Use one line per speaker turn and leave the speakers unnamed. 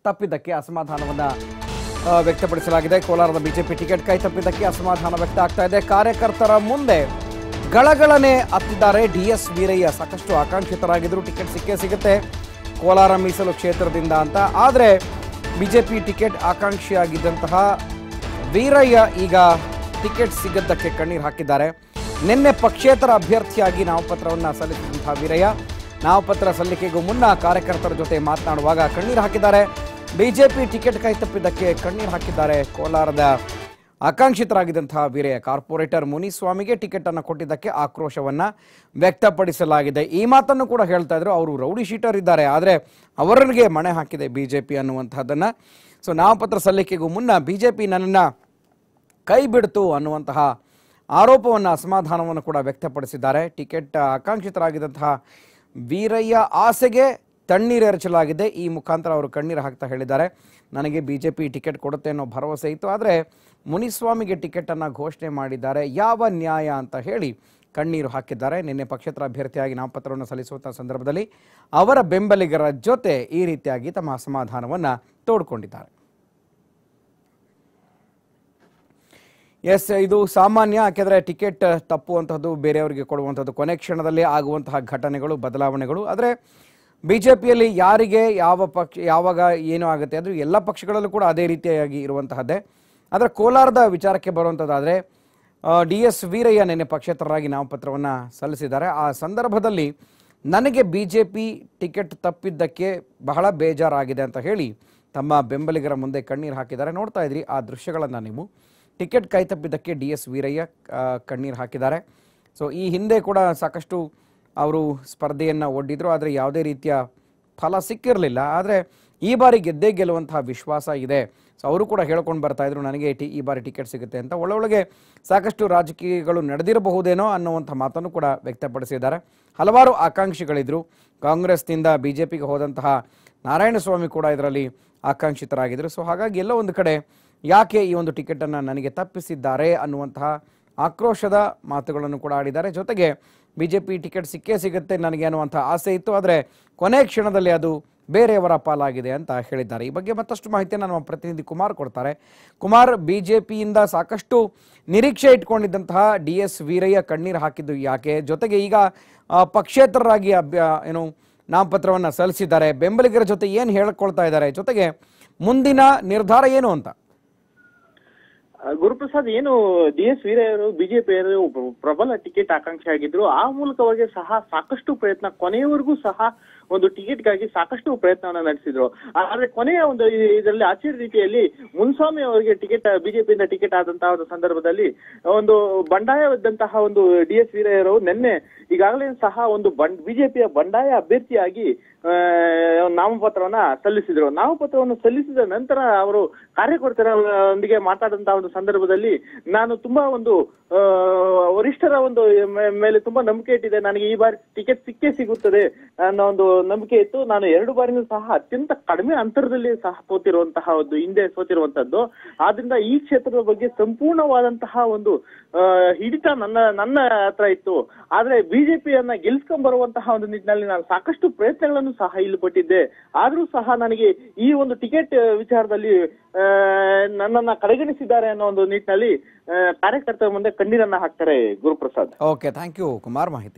ತಪ್ಪಿದ್ದಕ್ಕೆ ಅಸಮಾಧಾನವನ್ನ ವ್ಯಕ್ತಪಡಿಸಲಾಗಿದೆ. ಕೋಲಾರದ BJP ticket ಕೈ ತಪ್ಪಿದ್ದಕ್ಕೆ ಅಸಮಾಧಾನ ವ್ಯಕ್ತ ಆಗ್ತಾ ಇದೆ. ಕಾರ್ಯಕರ್ತರ ಮುಂದೆ ಗಳಗಳನೆ ಹತ್ತಿದ್ದಾರೆ ಡಿಎಸ್ ವೀರಯ್ಯ. ಸಾಕಷ್ಟು ಆಕಾಂಕ್ಷಿತರಾಗಿದ್ರು ಟಿಕೆಟ್ ಸಿಕ್ಕೇ ಸಿಗುತ್ತೆ ಕೋಲಾರ ಮೀಸಲು ಕ್ಷೇತ್ರದಿಂದ ಅಂತ. ಆದರೆ ಬಿಜೆಪಿ ಟಿಕೆಟ್ ಆಕಾಂಕ್ಷಿಯಾಗಿದ್ದಂತಹ ವೀರಯ್ಯ ಈಗ ಟಿಕೆಟ್ ಸಿಗದ್ದಕ್ಕೆ ಕಣ್ಣೀರು ಹಾಕಿದ್ದಾರೆ. ನಿನ್ನೆ ಪಕ್ಷೇತರ ಅಭ್ಯರ್ಥಿಯಾಗಿ ನಾಮಪತ್ರವನ್ನು ಸಲ್ಲಿಸಿದಂತಹ ವೀರಯ್ಯ ನಾಮಪತ್ರ ಸಲ್ಲಿಕೆಗೂ ಮುನ್ನ ಕಾರ್ಯಕರ್ತರ ಜೊತೆ ಮಾತನಾಡುವಾಗ ಕಣ್ಣೀರು ಹಾಕಿದ್ದಾರೆ. ಬಿಜೆಪಿ ಟಿಕೆಟ್ ಕೈ ತಪ್ಪಿದ್ದಕ್ಕೆ ಕಣ್ಣೀರು ಹಾಕಿದ್ದಾರೆ ಕೋಲಾರದ ಆಕಾಂಕ್ಷಿತರಾಗಿದ್ದಂತಹ ವೀರಯ್ಯ. ಕಾರ್ಪೊರೇಟರ್ ಮುನಿಸ್ವಾಮಿಗೆ ಟಿಕೆಟ್ ಅನ್ನು ಕೊಟ್ಟಿದ್ದಕ್ಕೆ ಆಕ್ರೋಶವನ್ನ ವ್ಯಕ್ತಪಡಿಸಲಾಗಿದೆ. ಈ ಮಾತನ್ನು ಕೂಡ ಹೇಳ್ತಾ ಇದ್ರು, ಅವರು ರೌಡಿ ಶೀಟರ್ ಇದ್ದಾರೆ, ಆದರೆ ಅವರಿಗೆ ಮಣೆ ಹಾಕಿದೆ ಬಿಜೆಪಿ ಅನ್ನುವಂತಹದ್ದನ್ನ. ಸೊ ನಾಮಪತ್ರ ಸಲ್ಲಿಕೆಗೂ ಮುನ್ನ ಬಿಜೆಪಿ ನನ್ನನ್ನು ಕೈ ಬಿಡ್ತು ಅನ್ನುವಂತಹ ಆರೋಪವನ್ನು ಅಸಮಾಧಾನವನ್ನು ಕೂಡ ವ್ಯಕ್ತಪಡಿಸಿದ್ದಾರೆ. ಟಿಕೆಟ್ ಆಕಾಂಕ್ಷಿತರಾಗಿದ್ದಂತಹ ವೀರಯ್ಯ ಆಸೆಗೆ ತಣ್ಣೀರೆರಚಲಾಗಿದೆ. ಈ ಮುಖಾಂತರ ಅವರು ಕಣ್ಣೀರು ಹಾಕ್ತಾ ಹೇಳಿದ್ದಾರೆ, ನನಗೆ ಬಿಜೆಪಿ ಟಿಕೆಟ್ ಕೊಡುತ್ತೆ ಅನ್ನೋ ಭರವಸೆ ಇತ್ತು, ಆದರೆ ಮುನಿಸ್ವಾಮಿಗೆ ಟಿಕೆಟನ್ನು ಘೋಷಣೆ ಮಾಡಿದ್ದಾರೆ, ಯಾವ ನ್ಯಾಯ ಅಂತ ಹೇಳಿ ಕಣ್ಣೀರು ಹಾಕಿದ್ದಾರೆ. ನಿನ್ನೆ ಪಕ್ಷೇತರ ಅಭ್ಯರ್ಥಿಯಾಗಿ ನಾಮಪತ್ರವನ್ನು ಸಲ್ಲಿಸುವಂಥ ಸಂದರ್ಭದಲ್ಲಿ ಅವರ ಬೆಂಬಲಿಗರ ಜೊತೆ ಈ ರೀತಿಯಾಗಿ ತಮ್ಮ ಅಸಮಾಧಾನವನ್ನು ತೋಡ್ಕೊಂಡಿದ್ದಾರೆ. ಎಸ್, ಇದು ಸಾಮಾನ್ಯ. ಯಾಕೆಂದರೆ ಟಿಕೆಟ್ ತಪ್ಪುವಂಥದ್ದು, ಬೇರೆಯವರಿಗೆ ಕೊಡುವಂಥದ್ದು ಕೊನೆ ಕ್ಷಣದಲ್ಲಿ ಆಗುವಂತಹ ಘಟನೆಗಳು, ಬದಲಾವಣೆಗಳು. ಆದರೆ ಬಿಜೆಪಿಯಲ್ಲಿ ಯಾರಿಗೆ ಯಾವ ಪಕ್ಷ ಯಾವಾಗ ಏನು ಆಗುತ್ತೆ ಅದು ಎಲ್ಲ ಪಕ್ಷಗಳಲ್ಲೂ ಕೂಡ ಅದೇ ರೀತಿಯಾಗಿ ಇರುವಂತಹದ್ದೇ. ಆದರೆ ಕೋಲಾರದ ವಿಚಾರಕ್ಕೆ ಬರುವಂಥದ್ದಾದರೆ ಡಿಎಸ್ ವೀರಯ್ಯ ನಿನ್ನೆ ಪಕ್ಷೇತರರಾಗಿ ನಾಮಪತ್ರವನ್ನು ಸಲ್ಲಿಸಿದ್ದಾರೆ. ಆ ಸಂದರ್ಭದಲ್ಲಿ ನನಗೆ ಬಿಜೆಪಿ ಟಿಕೆಟ್ ತಪ್ಪಿದ್ದಕ್ಕೆ ಬಹಳ ಬೇಜಾರಾಗಿದೆ ಅಂತ ಹೇಳಿ ತಮ್ಮ ಬೆಂಬಲಿಗರ ಮುಂದೆ ಕಣ್ಣೀರು ಹಾಕಿದ್ದಾರೆ. ನೋಡ್ತಾ ಇದ್ರಿ ಆ ದೃಶ್ಯಗಳನ್ನು ನೀವು. ಟಿಕೆಟ್ ಕೈ ತಪ್ಪಿದ್ದಕ್ಕೆ ಡಿಎಸ್ ವೀರಯ್ಯ ಕಣ್ಣೀರು ಹಾಕಿದ್ದಾರೆ. ಸೊ ಈ ಹಿಂದೆ ಕೂಡ ಸಾಕಷ್ಟು ಅವರು ಸ್ಪರ್ಧೆಯನ್ನು ಒಡ್ಡಿದ್ರು, ಆದರೆ ಯಾವುದೇ ರೀತಿಯ ಫಲ ಸಿಕ್ಕಿರಲಿಲ್ಲ. ಆದರೆ ಈ ಬಾರಿ ಗೆದ್ದೇ ಗೆಲ್ಲುವಂತಹ ವಿಶ್ವಾಸ ಇದೆ. ಸೊ ಅವರು ಕೂಡ ಹೇಳ್ಕೊಂಡು ಬರ್ತಾ ಇದ್ರು, ನನಗೆ ಈ ಬಾರಿ ಟಿಕೆಟ್ ಸಿಗುತ್ತೆ ಅಂತ. ಒಳಗೆ ಸಾಕಷ್ಟು ರಾಜಕೀಯಗಳು ನಡೆದಿರಬಹುದೇನೋ ಅನ್ನುವಂಥ ಮಾತನ್ನು ಕೂಡ ವ್ಯಕ್ತಪಡಿಸಿದ್ದಾರೆ. ಹಲವಾರು ಆಕಾಂಕ್ಷಿಗಳಿದ್ರು. ಕಾಂಗ್ರೆಸ್ನಿಂದ ಬಿಜೆಪಿಗೆ ಹೋದಂತಹ ನಾರಾಯಣಸ್ವಾಮಿ ಕೂಡ ಇದರಲ್ಲಿ ಆಕಾಂಕ್ಷಿತರಾಗಿದ್ದರು. ಸೊ ಹಾಗಾಗಿ ಎಲ್ಲೋ ಒಂದು ಕಡೆ ಯಾಕೆ ಈ ಒಂದು ಟಿಕೆಟನ್ನು ನನಗೆ ತಪ್ಪಿಸಿದ್ದಾರೆ ಅನ್ನುವಂತಹ ಆಕ್ರೋಶದ ಮಾತುಗಳನ್ನು ಕೂಡ ಆಡಿದ್ದಾರೆ. ಜೊತೆಗೆ ಬಿಜೆಪಿ ಟಿಕೆಟ್ ಸಿಕ್ಕೇ ಸಿಗುತ್ತೆ ನನಗೆ ಅನ್ನುವಂಥ ಆಸೆ ಇತ್ತು, ಆದರೆ ಕೊನೆ ಕ್ಷಣದಲ್ಲಿ ಅದು ಬೇರೆಯವರ ಪಾಲಾಗಿದೆ ಅಂತ ಹೇಳಿದ್ದಾರೆ. ಈ ಬಗ್ಗೆ ಮತ್ತಷ್ಟು ಮಾಹಿತಿಯನ್ನು ನಮ್ಮ ಪ್ರತಿನಿಧಿ ಕುಮಾರ್ ಕೊಡ್ತಾರೆ. ಕುಮಾರ್, ಬಿಜೆಪಿಯಿಂದ ಸಾಕಷ್ಟು ನಿರೀಕ್ಷೆ ಇಟ್ಕೊಂಡಿದ್ದಂತಹ ಡಿಎಸ್ ವೀರಯ್ಯ ಕಣ್ಣೀರು ಹಾಕಿದ್ದು ಯಾಕೆ? ಜೊತೆಗೆ ಈಗ ಪಕ್ಷೇತರರಾಗಿ ನಾಮಪತ್ರವನ್ನು ಸಲ್ಲಿಸಿದ್ದಾರೆ. ಬೆಂಬಲಿಗರ ಜೊತೆ ಏನು ಹೇಳಿಕೊಳ್ತಾ ಇದ್ದಾರೆ? ಜೊತೆಗೆ ಮುಂದಿನ ನಿರ್ಧಾರ ಏನು ಅಂತ?
ಗುರುಪ್ರಸಾದ್, ಏನು ಡಿಎಸ್ ವೀರಯ್ಯರು ಬಿಜೆಪಿಯವರು ಪ್ರಬಲ ಟಿಕೆಟ್ ಆಕಾಂಕ್ಷಿ ಆಗಿದ್ರು. ಆ ಮೂಲಕವಾಗಿ ಸಹ ಸಾಕಷ್ಟು ಪ್ರಯತ್ನ, ಕೊನೆಯವರೆಗೂ ಸಹ ಒಂದು ಟಿಕೆಟ್ಗಾಗಿ ಸಾಕಷ್ಟು ಪ್ರಯತ್ನವನ್ನ ನಡೆಸಿದ್ರು. ಆದ್ರೆ ಕೊನೆಯ ಒಂದು ಇದರಲ್ಲಿ ಆಶ್ಚರ್ಯ ರೀತಿಯಲ್ಲಿ ಮುನ್ಸ್ವಾಮಿ ಅವರಿಗೆ ಟಿಕೆಟ್ ಬಿಜೆಪಿಯಿಂದ ಟಿಕೆಟ್ ಆದಂತಹ ಒಂದು ಸಂದರ್ಭದಲ್ಲಿ ಒಂದು ಬಂಡಾಯವಿದ್ದಂತಹ ಒಂದು ಡಿಎಸ್ ವೀರಯ್ಯರು ನಿನ್ನೆ ಈಗಾಗಲೇ ಸಹ ಒಂದು ಬಿಜೆಪಿಯ ಬಂಡಾಯ ಅಭ್ಯರ್ಥಿಯಾಗಿ ನಾಮಪತ್ರವನ್ನ ಸಲ್ಲಿಸಿದ್ರು. ನಾಮಪತ್ರವನ್ನು ಸಲ್ಲಿಸಿದ ನಂತರ ಅವರು ಕಾರ್ಯಕರ್ತರೊಂದಿಗೆ ಮಾತಾಡಿದಂತಹ ಒಂದು ಸಂದರ್ಭದಲ್ಲಿ, ನಾನು ತುಂಬಾ ಒಂದು ವರಿಷ್ಠರ ಒಂದು ಮೇಲೆ ತುಂಬಾ ನಂಬಿಕೆ ಇಟ್ಟಿದೆ, ನನಗೆ ಈ ಬಾರಿ ಟಿಕೆಟ್ ಸಿಕ್ಕೇ ಸಿಗುತ್ತದೆ ಅನ್ನೋ ಒಂದು ನಂಬಿಕೆ ಇತ್ತು. ನಾನು 2 ಬಾರಿನೂ ಸಹ ಅತ್ಯಂತ ಕಡಿಮೆ ಅಂತರದಲ್ಲಿ ಸಹ ಸೋತಿರುವಂತಹ ಒಂದು ಹಿಂದೆ ಸೋತಿರುವಂತದ್ದು. ಆದ್ರಿಂದ ಈ ಕ್ಷೇತ್ರದ ಬಗ್ಗೆ ಸಂಪೂರ್ಣವಾದಂತಹ ಒಂದು ಹಿಡಿತ ನನ್ನ ಹತ್ರ ಇತ್ತು. ಆದ್ರೆ ಬಿಜೆಪಿಯನ್ನ ಗೆಲ್ಸ್ಕೊಂಡ್ ಬರುವಂತಹ ಒಂದು ನಿಟ್ಟಿನಲ್ಲಿ ನಾನು ಸಾಕಷ್ಟು ಪ್ರಯತ್ನಗಳನ್ನು ಸಹ ಇಲ್ಲಿ ಪಟ್ಟಿದ್ದೆ. ಆದ್ರೂ ಸಹ ನನಗೆ ಈ ಒಂದು ಟಿಕೆಟ್ ವಿಚಾರದಲ್ಲಿ ನನ್ನನ್ನ ಕಡೆಗಣಿಸಿದ್ದಾರೆ ಅನ್ನೋ ಒಂದು ನಿಟ್ಟಿನಲ್ಲಿ ಕಾರ್ಯಕರ್ತರ ಮುಂದೆ ಕಣ್ಣೀರನ್ನ ಹಾಕ್ತಾರೆ. Guruprasad.
Okay, thank you Kumar ಮಾಹಿತಿ.